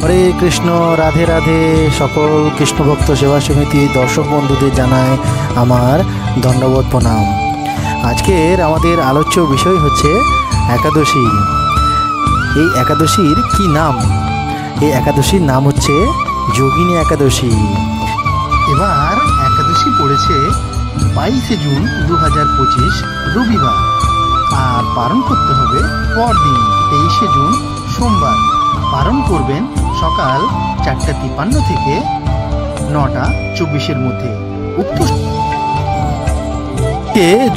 হরে কৃষ্ণ, রাধে রাধে। সকল কৃষ্ণ ভক্ত সেবা সমিতি দর্শক বন্ধুদের জানায় আমার দণ্ডবোধ প্রণাম। আজকের আমাদের আলোচ্য বিষয় হচ্ছে একাদশী। এই একাদশীর কি নাম? এই একাদশীর নাম হচ্ছে যোগিনী একাদশী। এবার একাদশী পড়েছে 22শে জুন 2025 রবিবার, আর পালন করতে হবে পরদিন 23শে জুন সোমবার। পালন করবেন সকাল 4:53 থেকে 9:24 মধ্যে। উক্ত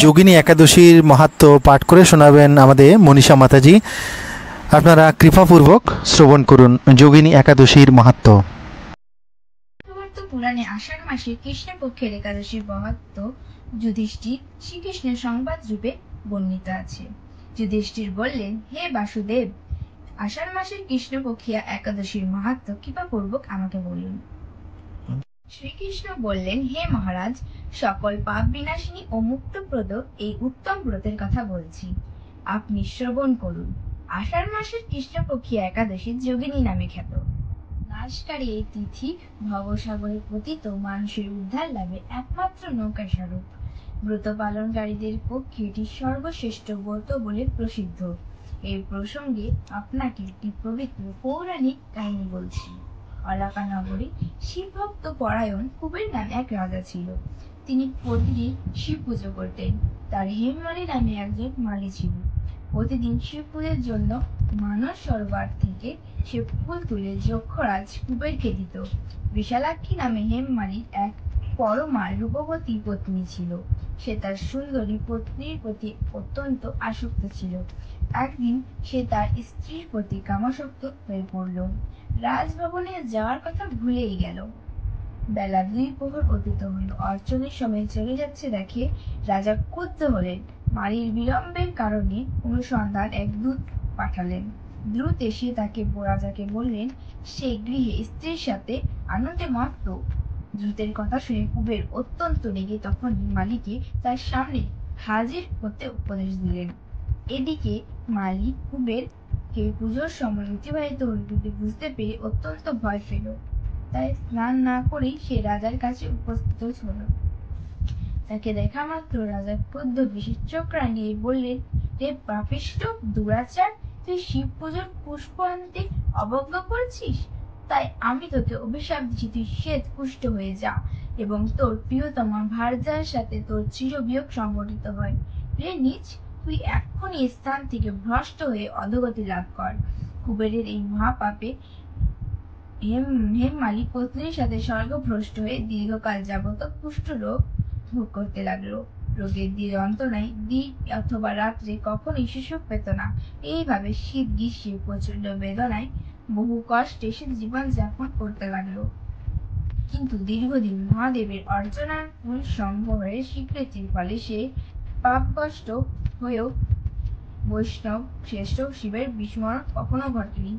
যোগিনী একাদশীর মাহাত্ম্য পাঠ করে শোনাবেন আমাদের মনীষা মাতাজি। আপনারা কৃপাপূর্বক শ্রবণ করুন যোগিনী একাদশীর মাহাত্ম্য। পুরাণে আষাঢ় মাসে কৃষ্ণপক্ষের একাদশীর মাহাত্ম্য যুধিষ্ঠির শ্রীকৃষ্ণের সংবাদ রূপে বর্ণিত আছে। যুধিষ্ঠির বললেন, হে বাসুদেব, আষাঢ় মাসের কৃষ্ণপক্ষিয়া একাদশীর মাহাত্ম্য কৃপাপূর্বক আমাকে বলুন। শ্রীকৃষ্ণ বললেন, হে মহারাজ, সকল পাপ বিনাশিনী ও মুক্তপ্রদ এই উত্তম ব্রতের কথা বলছি, আপনি শ্রবণ করুন। আষাঢ় মাসের কৃষ্ণপক্ষিয়া একাদশী যোগিনী নামে খ্যাত। নাশকারী এই তিথি ভবসাগরে পতিত মানুষের উদ্ধার লাভে একমাত্র নৌকা স্বরূপ। ব্রত পালনকারীদের পক্ষে এটি সর্বশ্রেষ্ঠ ব্রত বলে প্রসিদ্ধ। এই প্রসঙ্গে আপনাকে একটি পবিত্র পৌরাণিক কাহিনী বলছি। অলাকা নগরে শিবভক্ত পরায়ণ কুবের নামে এক রাজা ছিল। তিনি প্রতিদিন শিব পুজো করতেন। তার হেমমালি নামে একজন মালি ছিল। প্রতিদিন শিব পুজোর জন্য মানস সরোবর থেকে সে ফুল তুলে যক্ষরাজ কুবেরকে দিত। বিশালাক্ষী নামে হেমমালির এক পরমা রূপবতী পত্নী ছিল। সে তার সুন্দরী পত্নীর প্রতি অত্যন্ত আসক্ত ছিল। একদিন সে তার স্ত্রীর প্রতি কামাসক্ত হয়ে পড়ল। রাজভবনে যাওয়ার কথা ভুলেই গেল। বেলা 2 প্রহর অতীত হল। অর্চনের সময় চলে যাচ্ছে দেখে রাজা ক্রুদ্ধ হলেন। মালির বিলম্বের কারণে অনুসন্ধান এক দূত পাঠালেন। দ্রুত এসে তাকে রাজাকে বললেন সে গৃহে স্ত্রীর সাথে আনন্দে মত্ত। দূতের কথা শুনে কুবের অত্যন্ত রেগে তখন মালিকে তার সামনে হাজির হতে উপদেশ দিলেন। এদিকে মালি কুবেরকে পুজোর সময় অতিবাহিত হইতে বুঝতে পেরে অত্যন্ত ভয় পেল। তাই স্নান না করেই সে রাজার কাছে উপস্থিত হল। তাকে দেখা মাত্র রাজা ক্রুদ্ধ বিশেষ চোখ রাঙিয়ে বললেন, হে পাপিষ্ঠ দুরাচার, তুই শিব পুজোর পুষ্প আনতে অবজ্ঞা করছিস। তাই আমি তোকে অভিশাপ দিচ্ছি, তুই শ্বেত কুষ্ঠ হয়ে যা এবং তোর প্রিয়তমা ভার্যার সাথে তোর চিরবিয়োগ সংঘটিত হয়। রে নীচ, তুই এক্ষুনি স্থান থেকে ভ্রষ্ট হয়ে অধোগতি লাভ কর। কুবেরের এই মহাপাপে হেমমালি পত্নীর সাথে স্বর্গভ্রষ্ট হয়ে দীর্ঘকাল যাবত কুষ্ঠ রোগ ভোগ করতে লাগলো। রোগের যন্ত্রণায় দিন অথবা রাত্রে কখনোই সুযোগ পেত না। এইভাবে শীত গ্রীষ্মে প্রচন্ড বেদনায় বহু কষ্টে সে জীবন যাপন করতে লাগলো। কিন্তু দীর্ঘদিন মহাদেবের অর্চনার ফুল সম্ভবের স্বীকৃতির ফলে সে পাপকষ্ট হয়েও বৈষ্ণব শ্রেষ্ঠ শিবের বিস্মরণ কখনো ঘটেনি।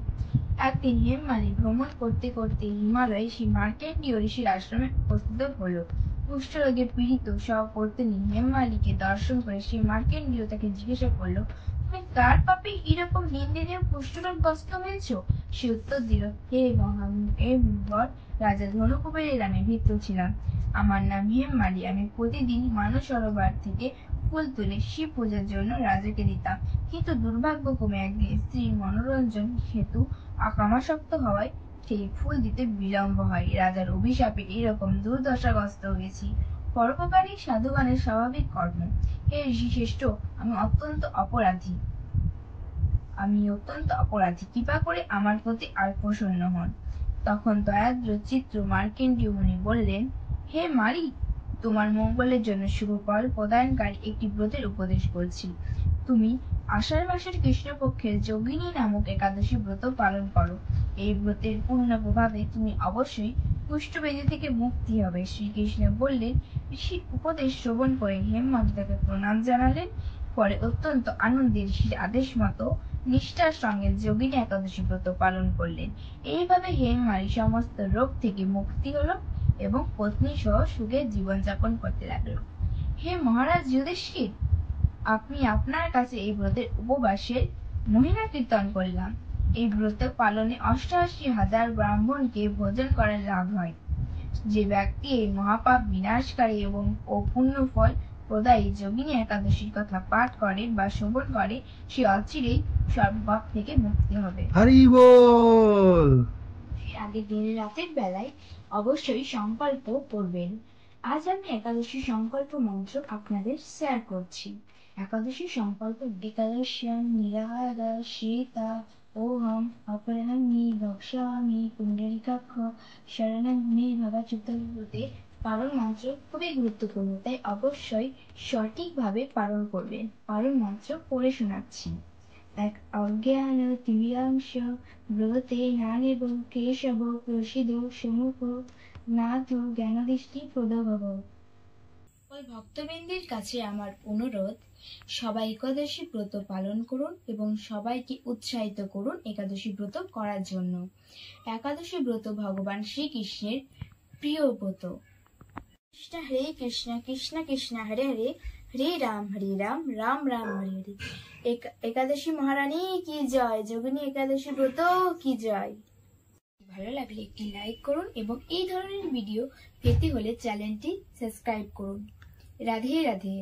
একদিন হেমমালি ভ্রমণ করতে করতে হিমালয়ে শ্রী মার্কেন্ডীয় ঋষির আশ্রমে উপস্থিত হল। কুষ্ঠরোগে পীড়িত সপত্নী হেমমালিকে দর্শন করে শ্রী মার্কেন্ডীয় তাকে জিজ্ঞাসা করল, তুমি কার পাপে এরকম নিন্দনীয় কুষ্ঠরোগগ্রস্ত হয়েছ? সে উত্তর দিল, হে মুনিবর, রাজা ধনুকুবেরের আমি ভৃত্য ছিলাম। আমার নাম হেমমালি। আমি প্রতিদিন মানস সরোবর থেকে ফুল তুলে শিব পূজার জন্য রাজাকে দিতাম। কিন্তু দুর্ভাগ্যক্রমে একদিন স্ত্রীর মনোরঞ্জন হেতু কামাসক্ত হওয়ায় সেই ফুল দিতে বিলম্ব হয়। রাজার অভিশাপে এরকম দুর্দশাগ্রস্ত হয়েছি। পরোপকারী সাধুগণের স্বাভাবিক কর্ম। হে ঋষিশ্রেষ্ঠ, আমি অত্যন্ত অপরাধী। কৃপা করে আমার প্রতি আর প্রসন্ন হন। তখন দয়াদ্র চিত্র মার্কেন্ডীয় মুনি বললেন, হে মালি, তোমার মঙ্গলের জন্য শুভ ফল প্রদানকারী একটি ব্রতের উপদেশ করছি। তুমি আষাঢ় মাসের কৃষ্ণপক্ষের যোগিনী নামক একাদশী ব্রত পালন করো। এই ব্রতের পূর্ণ প্রভাবে তুমি অবশ্যই কুষ্ঠব্যাধি থেকে মুক্তি হবে। শ্রীকৃষ্ণ বললেন। ঋষির উপদেশ শ্রবণ করে হেমমালি তাকে প্রণাম জানালেন। পরে অত্যন্ত আনন্দে ঋষির আদেশ মতো নিষ্ঠার সঙ্গে যোগিনী একাদশী ব্রত পালন করলেন। এইভাবে হেমমালি সমস্ত রোগ থেকে মুক্তি হলো এবং পত্নী সহ সুখে জীবনযাপন করতে লাগলো। হে মহারাজ যুধিষ্ঠির, আপনি আপনার কাছে এই ব্রতের উপবাসের মহিমা কীর্তন করলাম। এই ব্রত পালনে 88,000 ব্রাহ্মণকে ভোজন করার লাভ হয়। যে ব্যক্তি এই মহাপাপ বিনাশকারী এবং পুণ্য ফল প্রদায়ী যোগিনী একাদশীর কথা পাঠ করে বা শ্রবণ করে, সে অচিরেই সর্বপাপ থেকে মুক্তি হবে। হরি বল। আগের দিনের রাতের বেলায় অবশ্যই সংকল্প করবেন। আজ আমি একাদশী সংকল্প মন্ত্র আপনাদের শেয়ার করছি। একাদশী সংকল্প: একাদশ্যাম নিরাহারা সীতা ওহম অপরাহ্নি ভক্ষ্যামি পুণ্ডরীকাক্ষ শরণং মে ভবাচ্যুতব্রতে পালন মন্ত্র খুবই গুরুত্বপূর্ণ, তাই অবশ্যই সঠিকভাবে পালন করবেন। পালন মন্ত্র পড়ে শোনাচ্ছি। এক অজ্ঞান তিমিরাংশ ব্রতে নানেব কেশব প্রসিদ সমুখ নাথ জ্ঞানদৃষ্টি প্রদভব। সকল ভক্তবৃন্দের কাছে আমার অনুরোধ, সবাই একাদশী ব্রত পালন করুন এবং সবাইকে উৎসাহিত করুন একাদশী ব্রত করার জন্য। একাদশী ব্রত ভগবান শ্রীকৃষ্ণের প্রিয় ব্রত। কৃষ্ণ হরে কৃষ্ণ কৃষ্ণ কৃষ্ণ হরে হরে, হরে রাম রাম রাম হরে হরে। একাদশী মহারানী কি জয়, যোগিনী একাদশী ব্রত কি জয়। ভালো লাগলে একটি লাইক করুন এবং এই ধরনের ভিডিও পেতে হলে চ্যানেলটি সাবস্ক্রাইব করুন। রাধে রাধে।